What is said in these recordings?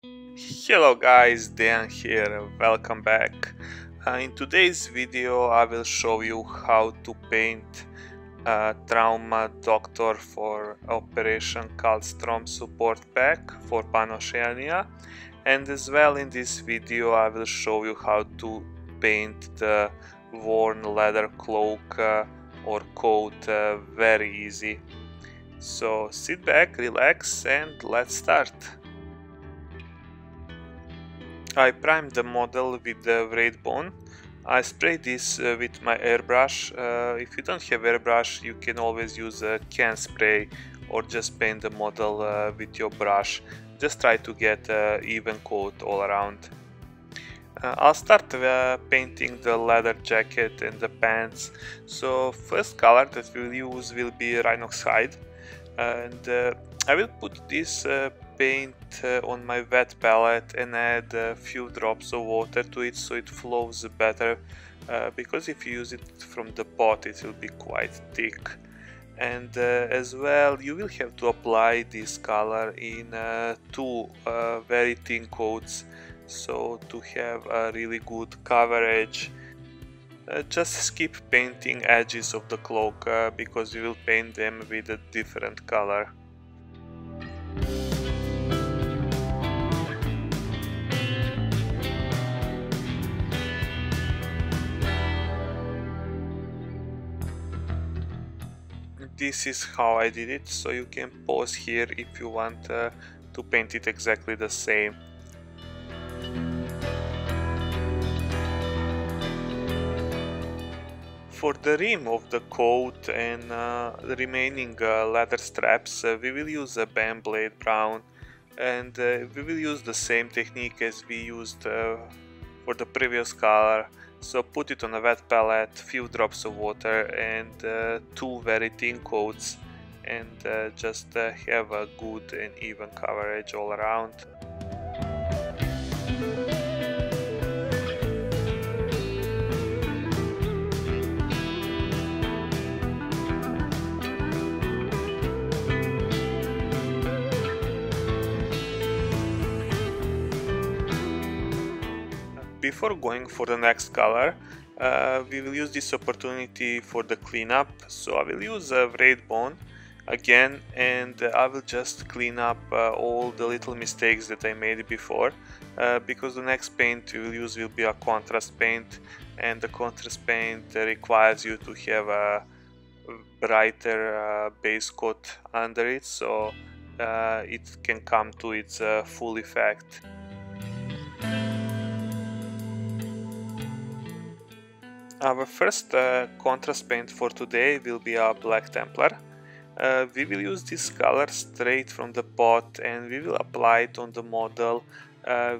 Hello guys, Dan here, welcome back. In today's video I will show you how to paint Trauma Doctor for Operation Kaldstrom support pack for Panoceania, and as well in this video I will show you how to paint the worn leather cloak or coat very easy. So sit back, relax and let's start. I primed the model with the Wraithbone. I sprayed this with my airbrush. If you don't have airbrush, you can always use a can spray or just paint the model with your brush. Just try to get an even coat all around. I'll start painting the leather jacket and the pants. So first color that we'll use will be Rhinox Hide. And I will put this paint on my wet palette and add a few drops of water to it so it flows better, because if you use it from the pot it will be quite thick. And as well you will have to apply this color in two very thin coats, so to have a really good coverage. Just skip painting edges of the cloak because you will paint them with a different color. This is how I did it, so you can pause here if you want to paint it exactly the same. For the rim of the coat and the remaining leather straps, we will use a Baneblade Brown, and we will use the same technique as we used for the previous color. So put it on a wet palette, few drops of water and two very thin coats, and just have a good and even coverage all around. Before going for the next color, we will use this opportunity for the cleanup. So I will use a Wraithbone again, and I will just clean up all the little mistakes that I made before, because the next paint we will use will be a contrast paint, and the contrast paint requires you to have a brighter base coat under it, so it can come to its full effect. Our first contrast paint for today will be a Black Templar. We will use this color straight from the pot and we will apply it on the model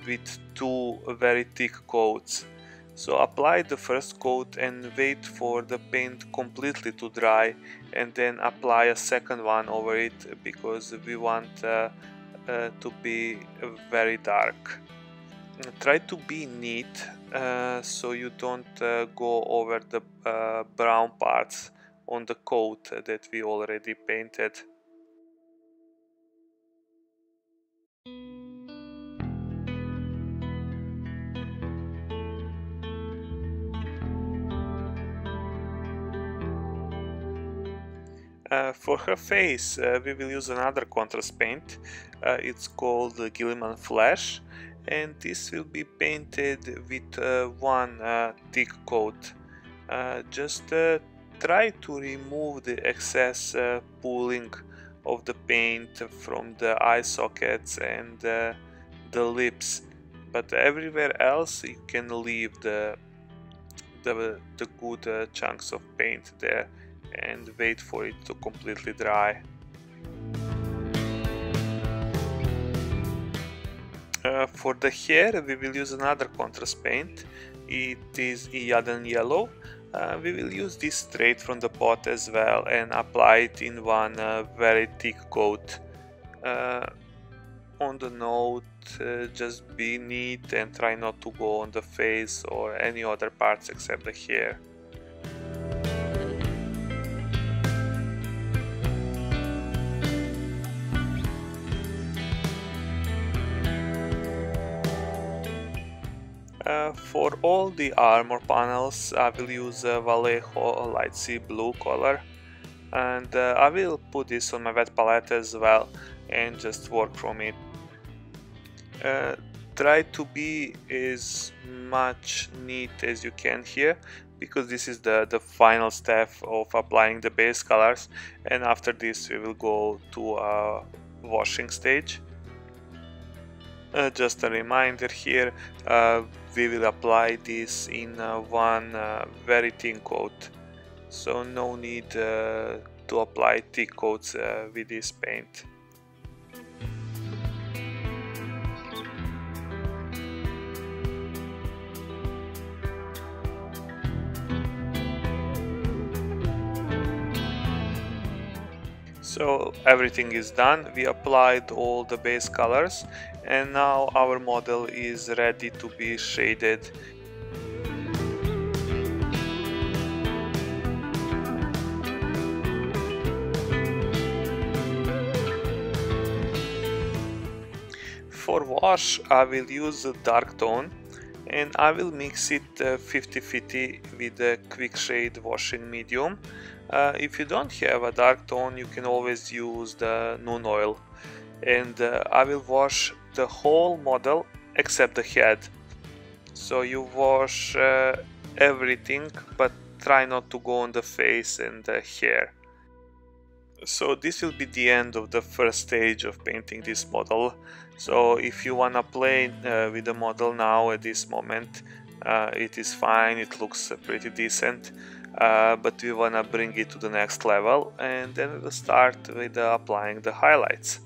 with two very thick coats. So apply the first coat and wait for the paint completely to dry, and then apply a second one over it because we want to be very dark. Try to be neat so you don't go over the brown parts on the coat that we already painted. For her face we will use another contrast paint. It's called Guilliman Flesh, and this will be painted with one thick coat. Just try to remove the excess pooling of the paint from the eye sockets and the lips, but everywhere else you can leave the good chunks of paint there and wait for it to completely dry. For the hair we will use another contrast paint. It is Iyanden Yellow. We will use this straight from the pot as well and apply it in one very thick coat. On the note, just be neat and try not to go on the face or any other parts except the hair. For all the armor panels I will use Vallejo light sea blue color, and I will put this on my wet palette as well and just work from it. Try to be as much neat as you can here, because this is the final step of applying the base colors, and after this we will go to a washing stage. Just a reminder here, we will apply this in one very thin coat, so no need to apply thick coats with this paint. So everything is done, we applied all the base colors, and now our model is ready to be shaded. For wash I will use a dark tone, and I will mix it 50-50 with a quick shade washing medium. If you don't have a dark tone, you can always use the Noon oil, and I will wash the whole model except the head. So you wash everything, but try not to go on the face and the hair. So this will be the end of the first stage of painting this model. So if you wanna play with the model now at this moment, it is fine, it looks pretty decent. But we wanna bring it to the next level, and then we will start with applying the highlights.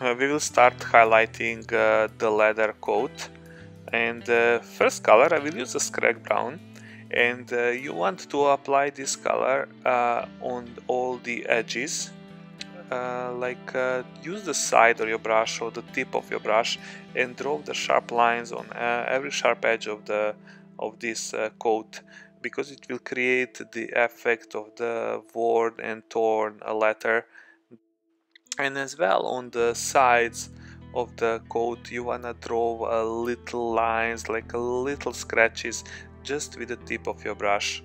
We will start highlighting the leather coat, and first color I will use a Skrag Brown, and you want to apply this color on all the edges. Use the side of your brush or the tip of your brush and draw the sharp lines on every sharp edge of this coat, because it will create the effect of the worn and torn leather. And as well on the sides of the coat you wanna draw little lines, like little scratches, just with the tip of your brush.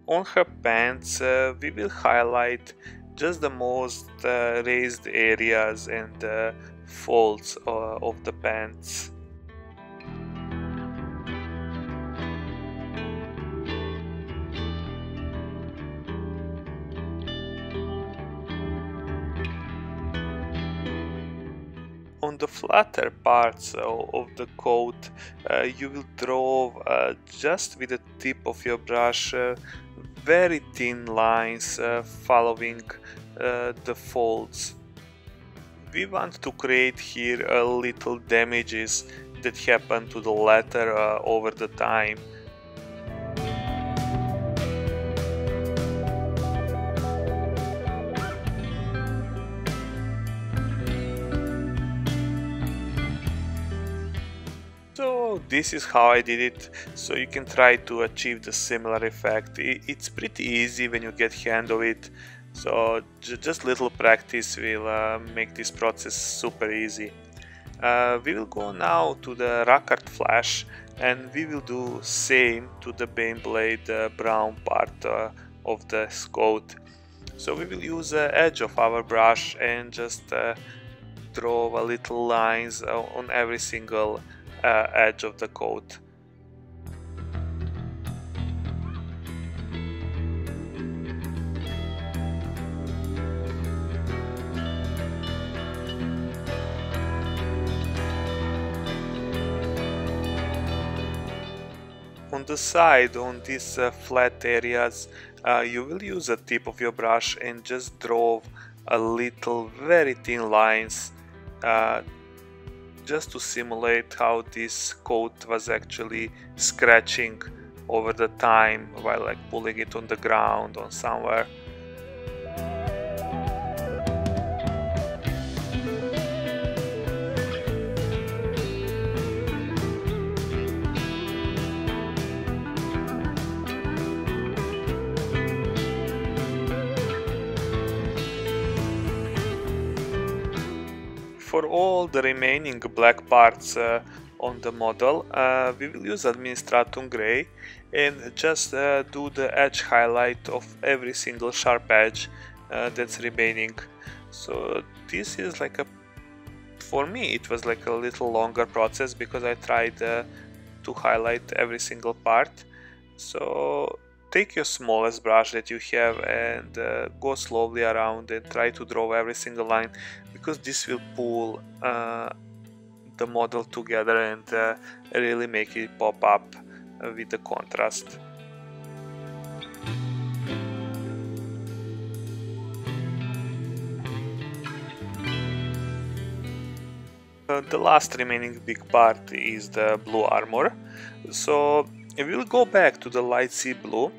On her pants we will highlight just the most raised areas and folds of the pants. On the flatter parts of the coat you will draw just with the tip of your brush very thin lines following the folds. We want to create here little damages that happen to the leather over the time. So this is how I did it, so you can try to achieve the similar effect. It's pretty easy when you get hand of it, so just little practice will make this process super easy. We will go now to the Rakarth Flesh, and we will do same to the Baneblade Brown part of the coat. So we will use the edge of our brush and just draw a little lines on every single edge of the coat. On the side, on these flat areas, you will use the tip of your brush and just draw a little very thin lines just to simulate how this coat was actually scratching over the time while like pulling it on the ground or somewhere. For all the remaining black parts on the model, we will use Administratum Grey and just do the edge highlight of every single sharp edge that's remaining. So this is like for me it was like a little longer process because I tried to highlight every single part. So take your smallest brush that you have and go slowly around and try to draw every single line, because this will pull the model together and really make it pop up with the contrast. The last remaining big part is the blue armor. So we will go back to the light sea blue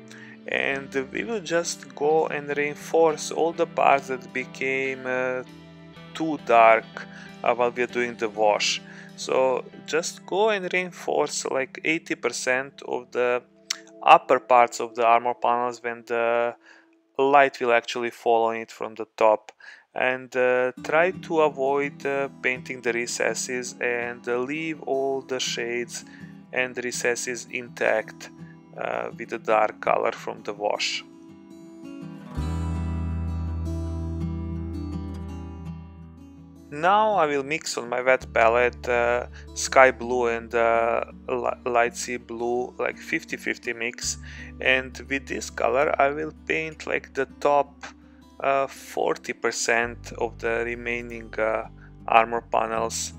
and we will just go and reinforce all the parts that became too dark while we are doing the wash. So just go and reinforce like 80% of the upper parts of the armor panels when the light will actually fall on it from the top. And try to avoid painting the recesses and leave all the shades and recesses intact with the dark color from the wash. Now I will mix on my wet palette sky blue and light sea blue, like 50-50 mix, and with this color I will paint like the top 40% of the remaining armor panels.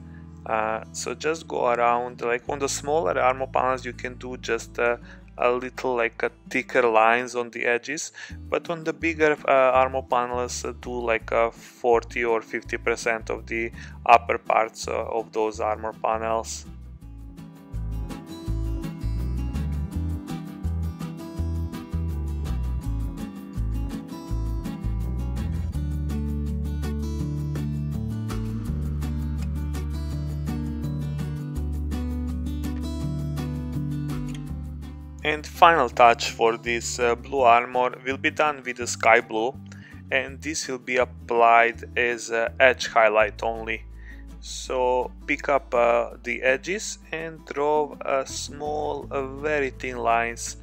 So just go around, like on the smaller armor panels you can do just a little like a thicker lines on the edges, but on the bigger armor panels do like a 40 or 50% of the upper parts of those armor panels. And final touch for this blue armor will be done with the sky blue, and this will be applied as edge highlight only. So pick up the edges and draw small very thin lines,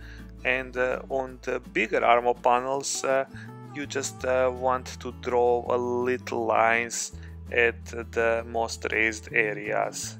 and on the bigger armor panels you just want to draw a little lines at the most raised areas.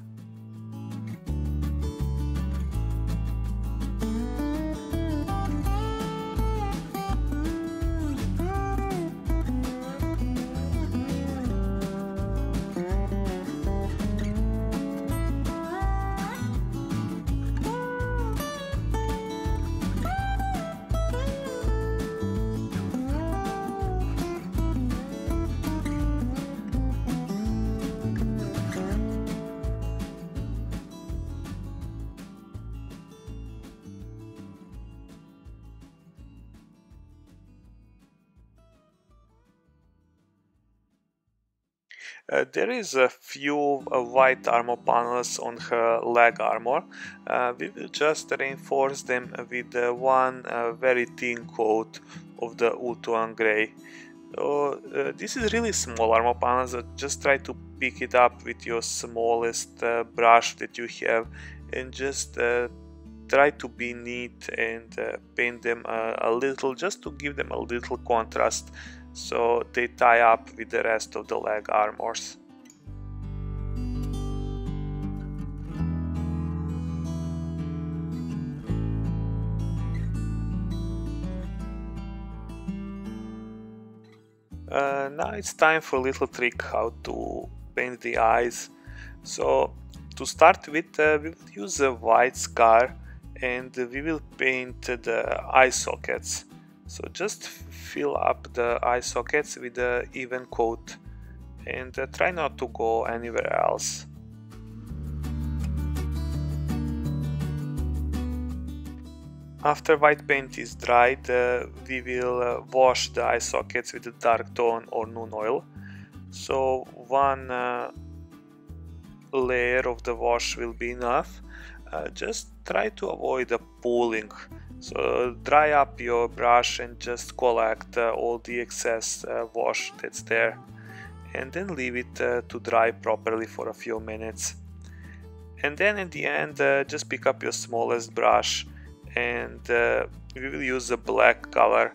There is a few white armor panels on her leg armor. We will just reinforce them with one very thin coat of the Ulthuan Grey. So, this is really small armor panels, so just try to pick it up with your smallest brush that you have and just try to be neat and paint them a little, just to give them a little contrast, so they tie up with the rest of the leg armors. Now it's time for a little trick how to paint the eyes. So to start with, we will use a white scar and we will paint the eye sockets. So just fill up the eye sockets with an even coat and try not to go anywhere else. After white paint is dried, we will wash the eye sockets with a dark tone or Noon oil. So one layer of the wash will be enough. Just try to avoid the pooling. So dry up your brush and just collect all the excess wash that's there, and then leave it to dry properly for a few minutes. And then in the end, just pick up your smallest brush, and we will use the black color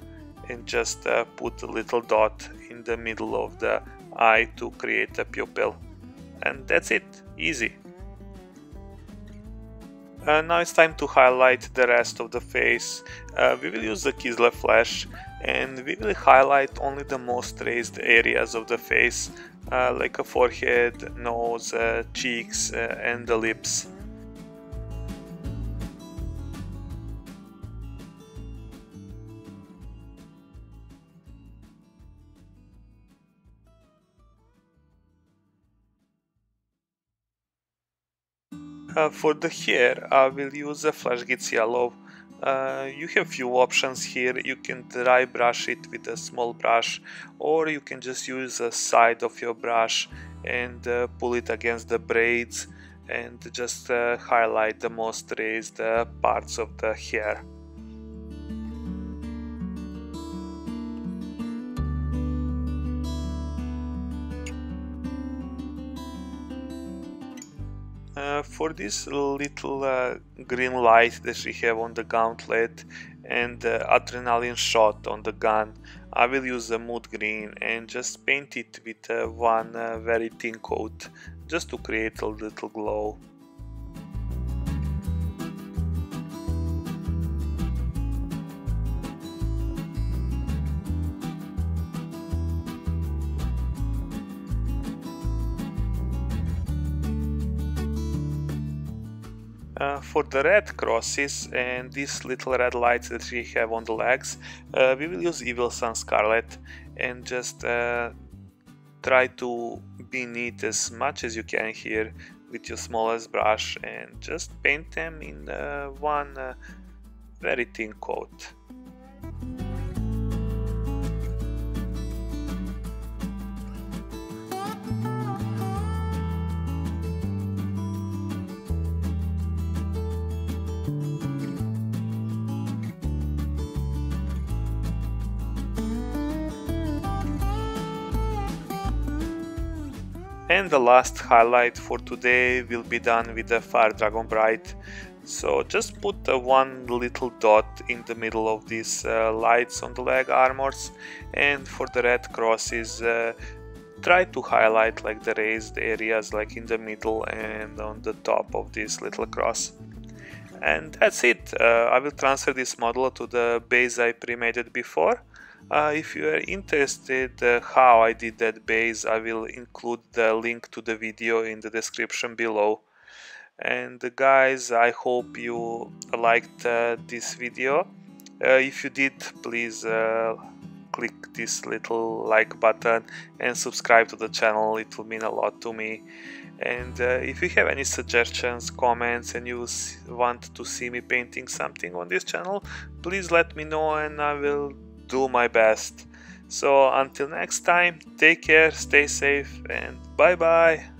and just put a little dot in the middle of the eye to create a pupil. And that's it, easy. Now it's time to highlight the rest of the face. We will use the Kislev Flesh, and we will highlight only the most raised areas of the face, like a forehead, nose, cheeks, and the lips. For the hair, I will use a Flesh Iyanden Yellow. You have few options here. You can dry brush it with a small brush, or you can just use a side of your brush and pull it against the braids and just highlight the most raised parts of the hair. For this little green light that we have on the gauntlet and adrenaline shot on the gun, I will use the Moot Green and just paint it with one very thin coat, just to create a little glow. For the red crosses and these little red lights that we have on the legs, we will use Evil Sun Scarlet and just try to be neat as much as you can here with your smallest brush and just paint them in one very thin coat. And the last highlight for today will be done with the Fire Dragon Bright. So just put one little dot in the middle of these lights on the leg armors, and for the red crosses try to highlight like the raised areas like in the middle and on the top of this little cross. And that's it. I will transfer this model to the base I pre-made it before. If you are interested how I did that base, I will include the link to the video in the description below. And guys, I hope you liked this video. If you did, please click this little like button and subscribe to the channel, it will mean a lot to me. And if you have any suggestions, comments, and you want to see me painting something on this channel, please let me know and I will do my best. So until next time, take care, stay safe, and bye bye.